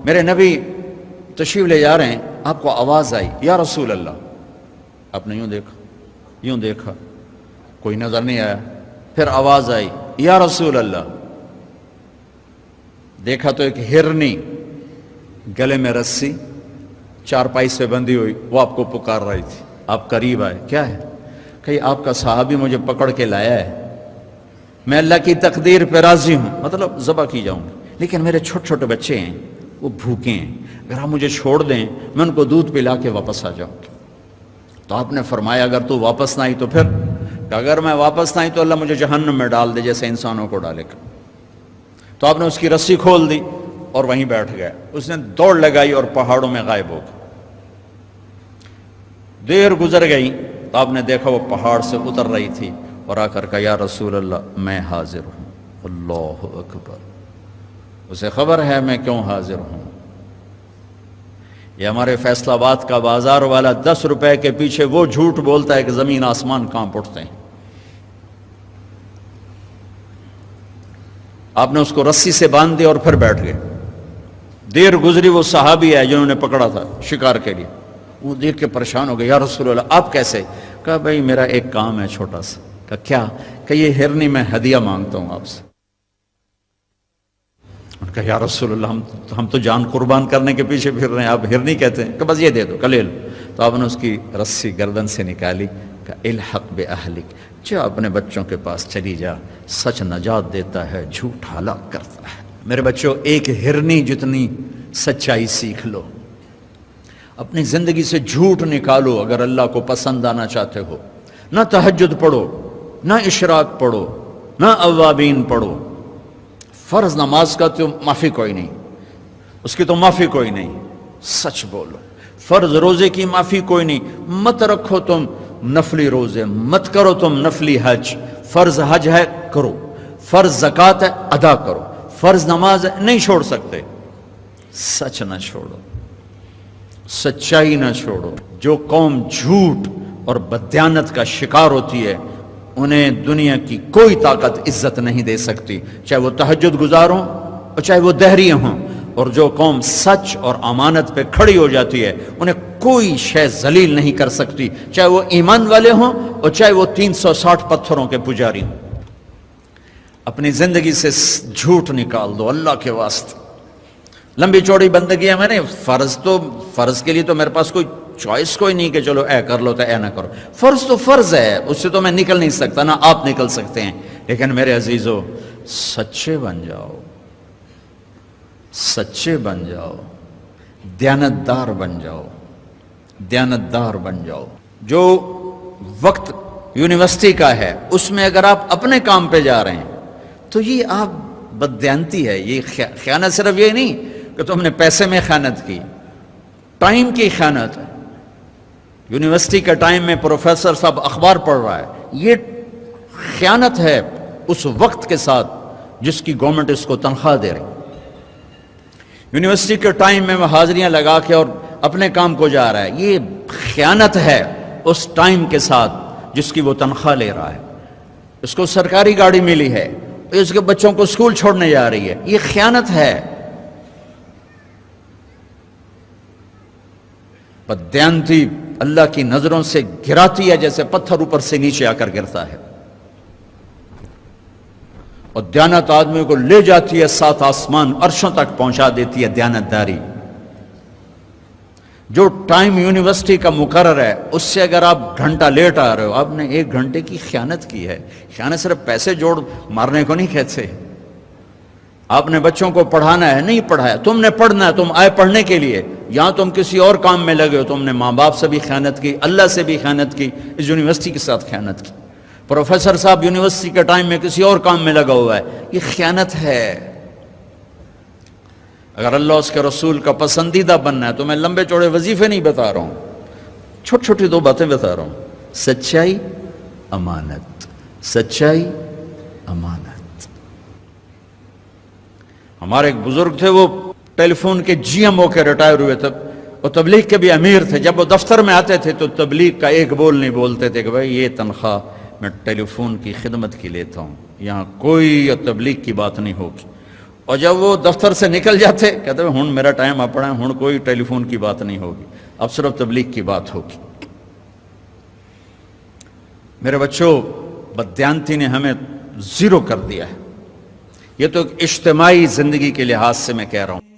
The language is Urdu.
میرے نبی تشریف لے جا رہے ہیں، آپ کو آواز آئی یا رسول اللہ. آپ نے یوں دیکھا کوئی نظر نہیں آیا. پھر آواز آئی یا رسول اللہ. دیکھا تو ایک ہرنی گلے میں رسی چارپائی سے بندھی ہوئی وہ آپ کو پکار رہی تھی. آپ قریب آئے. کیا ہے؟ کہ آپ کا صحابی مجھے پکڑ کے لایا ہے، میں اللہ کی تقدیر پہ راضی ہوں، مطلب ذبح کی جاؤں گا، لیکن میرے چھوٹے چھوٹے بچے ہیں وہ بھوکے ہیں، اگر آپ مجھے چھوڑ دیں میں ان کو دودھ پلا کے واپس آ جاؤں گا. تو آپ نے فرمایا اگر تو واپس نہ آئی تو پھر؟ کہ اگر میں واپس نہ آئی تو اللہ مجھے جہنم میں ڈال دے جیسے انسانوں کو ڈالے گا. تو آپ نے اس کی رسی کھول دی اور وہیں بیٹھ گیا. اس نے دوڑ لگائی اور پہاڑوں میں غائب ہو گیا. دیر گزر گئی تو آپ نے دیکھا وہ پہاڑ سے اتر رہی تھی اور آ کر کہا یا رسول اللہ میں حاضر ہوں. اللہ اکبر. اسے خبر ہے میں کیوں حاضر ہوں. یہ ہمارے فیصل آباد کا بازار والا 10 روپے کے پیچھے وہ جھوٹ بولتا ہے کہ زمین آسمان کانپ اٹھتے ہیں. آپ نے اس کو رسی سے باندھ دیا اور پھر بیٹھ گئے. دیر گزری وہ صحابی ہے جنہوں نے پکڑا تھا شکار کے لیے، وہ دیکھ کے پریشان ہو گئے یا رسول اللہ آپ کیسے؟ کہا بھائی میرا ایک کام ہے چھوٹا سا. کہا کیا؟ کہ یہ ہرنی میں ہدیہ مانگتا ہوں آپ سے. کہا یا رسول اللہ ہم تو جان قربان کرنے کے پیچھے پھر رہے ہیں، آپ ہرنی کہتے ہیں؟ کہ بس یہ دے دو کہ لے لو. تو آپ نے اس کی رسی گردن سے نکالی. کہ الحق باہلک، جا اپنے بچوں کے پاس چلی جا، سچ نجات دیتا ہے، جھوٹ ہلاک کرتا ہے. میرے بچوں ایک ہرنی جتنی سچائی سیکھ لو. اپنی زندگی سے جھوٹ نکالو اگر اللہ کو پسند آنا چاہتے ہو. نہ تہجد پڑھو، نہ اشراق پڑھو، نہ اوابین پڑھو. فرض نماز کا تو معافی کوئی نہیں، اس کی تو معافی کوئی نہیں، سچ بولو. فرض روزے کی معافی کوئی نہیں، مت رکھو تم نفلی روزے، مت کرو تم نفلی حج. فرض حج ہے کرو، فرض زکوٰۃ ہے ادا کرو، فرض نماز ہے نہیں چھوڑ سکتے. سچ نہ چھوڑو، سچائی نہ چھوڑو. جو قوم جھوٹ اور بددیانت کا شکار ہوتی ہے انہیں دنیا کی کوئی طاقت عزت نہیں دے سکتی، چاہے وہ تہجد گزار ہوں اور چاہے وہ دہریے ہوں. اور جو قوم سچ اور امانت پہ کھڑی ہو جاتی ہے انہیں کوئی شے ذلیل نہیں کر سکتی، چاہے وہ ایمان والے ہوں اور چاہے وہ 360 پتھروں کے پجاری ہوں. اپنی زندگی سے جھوٹ نکال دو اللہ کے واسطے. لمبی چوڑی بندگی ہے، میں نے فرض کے لیے تو میرے پاس کوئی چوائس کوئی نہیں کہ چلو اے کر لو تو اے نہ کرو. فرض تو فرض ہے، اس سے تو میں نکل نہیں سکتا، نہ آپ نکل سکتے ہیں. لیکن میرے عزیزو سچے بن جاؤ، سچے بن جاؤ، دیانتدار بن جاؤ، دیانتدار بن جاؤ. جو وقت یونیورسٹی کا ہے اس میں اگر آپ اپنے کام پہ جا رہے ہیں تو یہ آپ بددیانتی ہے. یہ خیانت صرف یہ نہیں کہ تم نے پیسے میں خیانت کی، ٹائم کی خیانت ہے. یونیورسٹی کے ٹائم میں پروفیسر صاحب اخبار پڑھ رہا ہے، یہ خیانت ہے اس وقت کے ساتھ جس کی گورنمنٹ اس کو تنخواہ دے رہی. یونیورسٹی کے ٹائم میں وہ حاضریاں لگا کے اور اپنے کام کو جا رہا ہے، یہ خیانت ہے اس ٹائم کے ساتھ جس کی وہ تنخواہ لے رہا ہے. اس کو سرکاری گاڑی ملی ہے، اس کے بچوں کو اسکول چھوڑنے جا رہی ہے، یہ خیانت ہے. بددیانتی اللہ کی نظروں سے گراتی ہے جیسے پتھر اوپر سے نیچے آ کر گرتا ہے، اور دیانت آدمی کو لے جاتی ہے 7 آسمان عرشوں تک پہنچا دیتی ہے. دیانتداری جو ٹائم یونیورسٹی کا مقرر ہے اس سے اگر آپ گھنٹہ لیٹ آ رہے ہو آپ نے 1 گھنٹے کی خیانت کی ہے. خیانت صرف پیسے جوڑ مارنے کو نہیں کہتے. آپ نے بچوں کو پڑھانا ہے، نہیں پڑھایا، تم نے پڑھنا ہے، تم آئے پڑھنے کے لیے، یہاں تم کسی اور کام میں لگے ہو. تم نے ماں باپ سے بھی خیانت کی، اللہ سے بھی خیانت کی، اس یونیورسٹی کے ساتھ خیانت کی. پروفیسر صاحب یونیورسٹی کے ٹائم میں کسی اور کام میں لگا ہوا ہے، یہ خیانت ہے. اگر اللہ اس کے رسول کا پسندیدہ بننا ہے تو میں لمبے چوڑے وظیفے نہیں بتا رہا ہوں، چھوٹی چھوٹی 2 باتیں بتا رہا ہوں. سچائی، امانت، سچائی، امانت. ہمارے ایک بزرگ تھے، وہ ٹیلی فون کے جی ایم ہو کے ریٹائر ہوئے تھے، وہ تبلیغ کے بھی امیر تھے. جب وہ دفتر میں آتے تھے تو تبلیغ کا ایک بول نہیں بولتے تھے کہ بھائی یہ تنخواہ میں ٹیلی فون کی خدمت کی لیتا ہوں، یہاں کوئی تبلیغ کی بات نہیں ہوگی. اور جب وہ دفتر سے نکل جاتے کہتے ہیں ہن میرا ٹائم اپنا ہے، ہن کوئی ٹیلی فون کی بات نہیں ہوگی، اب صرف تبلیغ کی بات ہوگی۔ میرے بچوں، بددیانتی نے ہمیں زیرو کر دیا ہے۔ یہ تو ایک اجتماعی زندگی کے لحاظ سے میں کہہ رہا ہوں۔